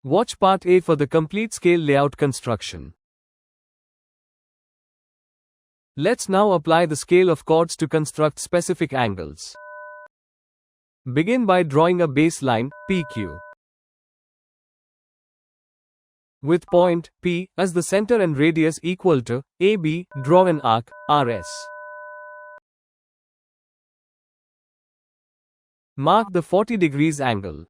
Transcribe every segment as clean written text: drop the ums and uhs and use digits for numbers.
Watch Part A for the complete scale layout construction. Let's now apply the scale of chords to construct specific angles. Begin by drawing a baseline, PQ. With point P as the center and radius equal to AB, draw an arc, RS. Mark the 40 degrees angle.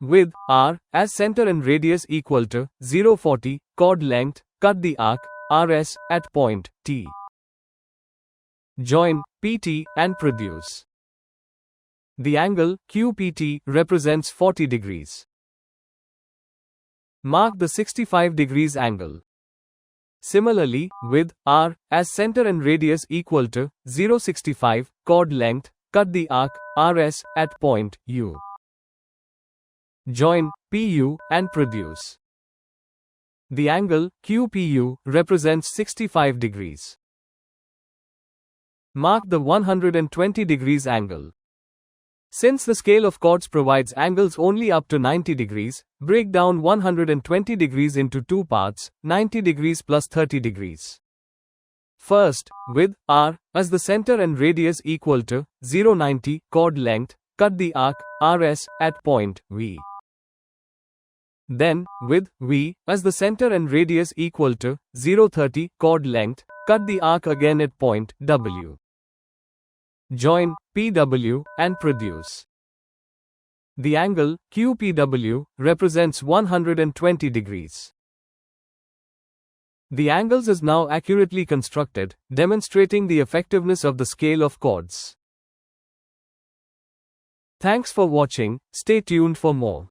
With R as center and radius equal to 0.40, chord length, cut the arc, RS, at point T. Join PT and produce. The angle QPT represents 40 degrees. Mark the 65 degrees angle. Similarly, with R as center and radius equal to 0.65, chord length, cut the arc, RS, at point U. Join PU and produce. The angle QPU represents 65 degrees. Mark the 120 degrees angle. Since the scale of chords provides angles only up to 90 degrees, break down 120 degrees into two parts, 90 degrees plus 30 degrees. First, with R as the center and radius equal to 0.90, chord length, cut the arc, RS, at point V. Then, with V as the center and radius equal to 0.30, chord length, cut the arc again at point W. Join PW and produce. The angle QPW represents 120 degrees. The angles is now accurately constructed, demonstrating the effectiveness of the scale of chords. Thanks for watching. Stay tuned for more.